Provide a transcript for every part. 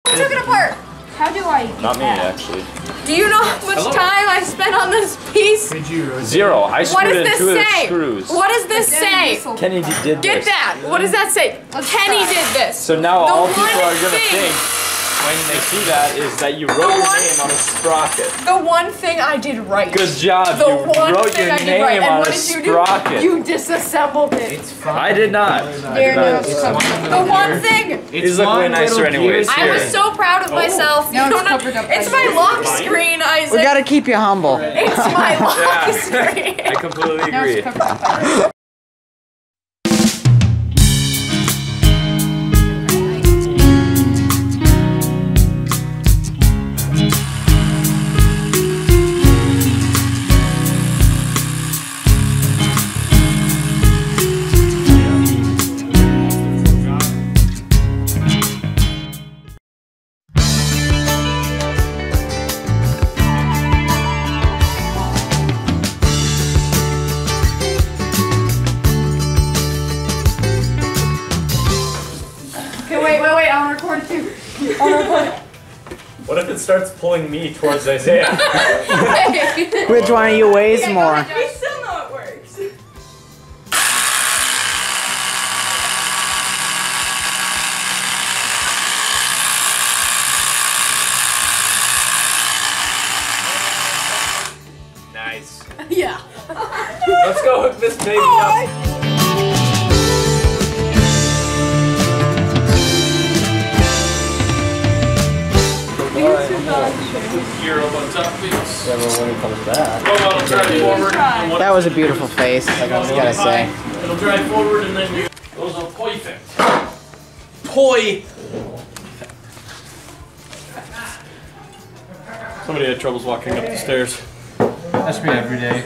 I took it apart. How do I get Not me, that? actually. Do you know how much time I spent on this piece? Zero. I What screwed does in this 2 of the say? screws. What does this say? Kenny did Get this. that. What does that say? Kenny did this. So now The all people one are gonna thing- think when they see that is that you wrote your name on a sprocket. The one thing I did right. Good job. The You one wrote thing your I did name right. And on what a did you sprocket. do? You disassembled it. It's fun. I did not. There, no, the one thing. These look way nicer anyways. I was so proud of myself. No, You it's don't know- covered up. It's my lock screen, Isaac. We gotta keep you humble. It's my lock Yeah. screen. I completely Now agree. it's covered up. Wait, I'll record it too. I'll record it. What if it starts pulling me towards Isaiah? Which one of you weighs more? I still know it works. Nice. Yeah. Let's go hook this baby up. That was a beautiful face, I gotta say. It'll drive forward and then you goes on perfect. Poi! Somebody had troubles walking up the stairs. That's me every day.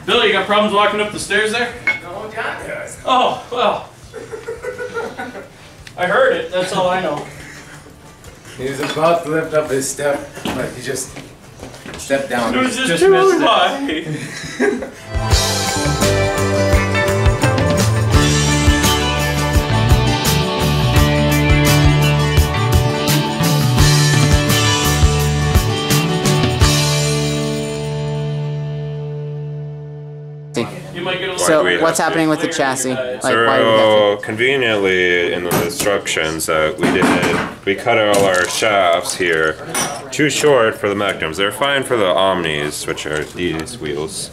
Billy, you got problems walking up the stairs there? No, John does. Oh, well. I heard it, that's all I know. He was about to lift up his step, but he just stepped down. It was just missed too it. high. You might get a So, we what's have happening with the chassis? Like, why do we have So conveniently in the instructions that we did, we cut all our shafts here too short for the Magnums. They're fine for the Omnis, which are these wheels,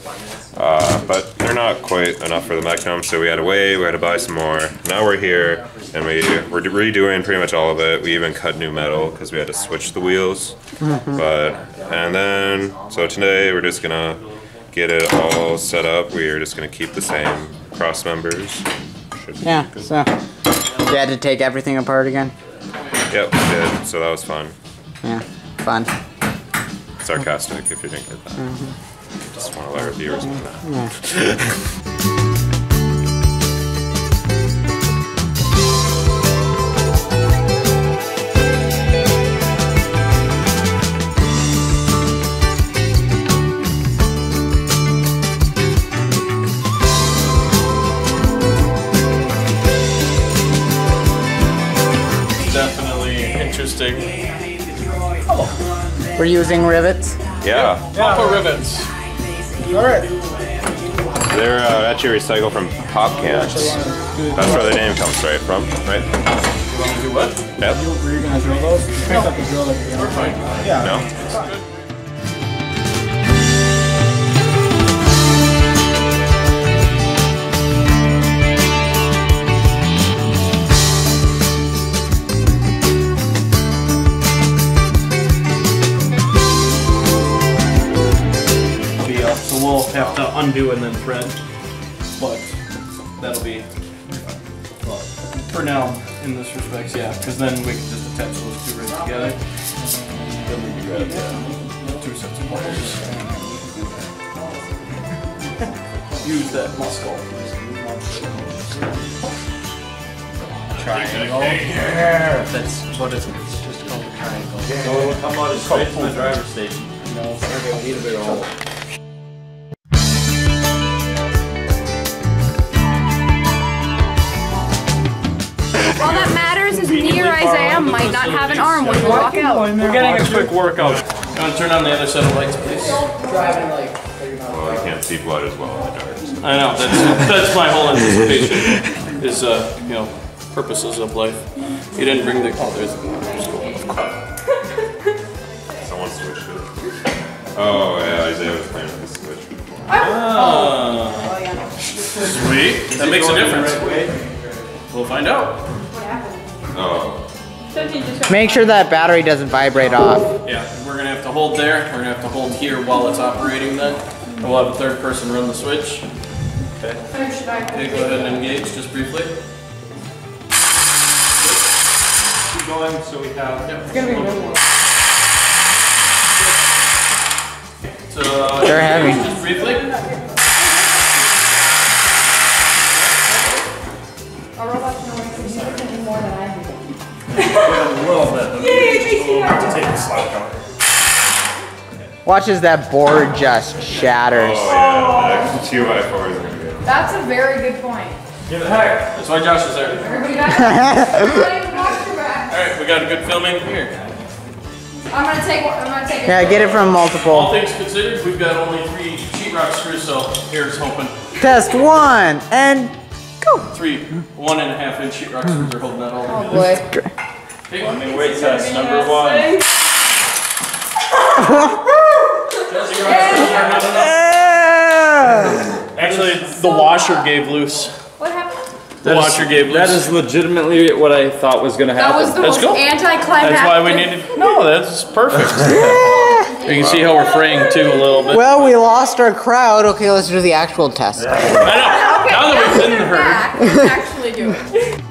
but they're not quite enough for the Magnum. So we had to wait, we had to buy some more. Now we're here and we're redoing pretty much all of it. We even cut new metal because we had to switch the wheels. And then so today we're just gonna get it all set up. We are just gonna keep the same cross members. Yeah, so you had to take everything apart again? Yep, we did. So that was fun. Yeah, fun. Sarcastic if you didn't get that. Just want to let our viewers know that. Definitely interesting. We're using rivets? Yeah. Papa rivets. They're actually recycled from pop cans. That's where the name comes straight from, right? You want to do what? Yep. Were you gonna drill those? You picked up the drill at the end. We're fine. Yeah. No? So we'll have to undo and then thread, but that'll be, well, for now, in this respect, yeah, because then we can just attach those two right together. Then we can grab 2 sets of pliers. Use that muscle. Triangle. Yeah. That's what it's just called a triangle. So how about it straight to the driver's station? No, we need a bigger hole. All that matters is near a.m. might not have an arm when we walk out. We're getting a quick workout. You want to turn on the other set of lights, please? Well, you can't see blood as well in the dark. I know, that's my whole anticipation, is, you know, purposes of life. You didn't bring the, oh, there's Someone switched it. Oh, yeah, Isaiah was playing with the switch before. Sweet, that makes a difference. We'll find out. Oh. Make sure that battery doesn't vibrate off. Yeah, we're gonna have to hold there, we're gonna have to hold here while it's operating then. And we'll have a third person run the switch. Okay. Okay, go ahead and engage just briefly. Keep going so we have. Yep. It's gonna be really So, They're heavy. just briefly. A robot's knowing significantly more than I do. Watch as that board just shatters. Oh, yeah. The 2x4 is gonna be good. That's a very good point. That's why Josh is there. Everybody got everybody watch your back. Alright, we got a good filming here. I'm gonna take one. I'm gonna take it. Yeah, get it from All multiple. things considered, we've got only 3 sheetrock screws, so here's hoping. Test 1 and go. 3 1.5-inch sheetrock screws are holding that all Oh together. boy. Okay. Running weight test number 1. Actually, the washer gave loose. What happened? The washer gave loose. That is legitimately what I thought was gonna That happen. was the Let's most go. anticlimactic. That's why we needed. No, that's perfect. You can see how we're fraying too a little bit. Well, we lost our crowd. Okay, let's do the actual test. I know. Now that we've been heard. Back, let's actually do it.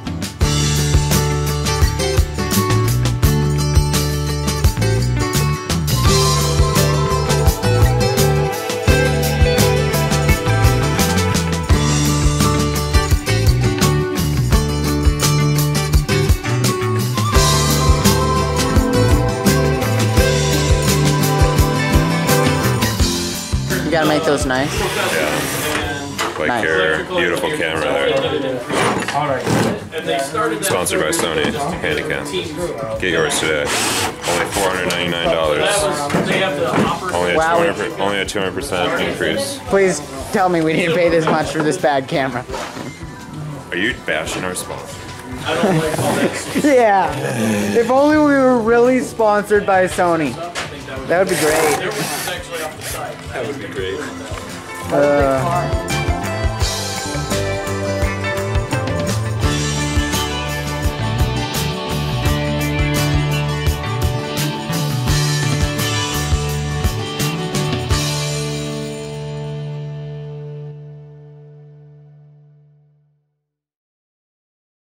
You gotta make those nice. Like Nice. your beautiful camera there. And they started that Sponsored by Sony Handycam. Get yours today. Only $499. They have the opera. Only a 200% increase. Please tell me we didn't pay this much for this bad camera. Are you bashing our sponsor? I don't like all that. Yeah. If only we were really sponsored by Sony. That would be great. There was actually off the side. That would be great. Uh,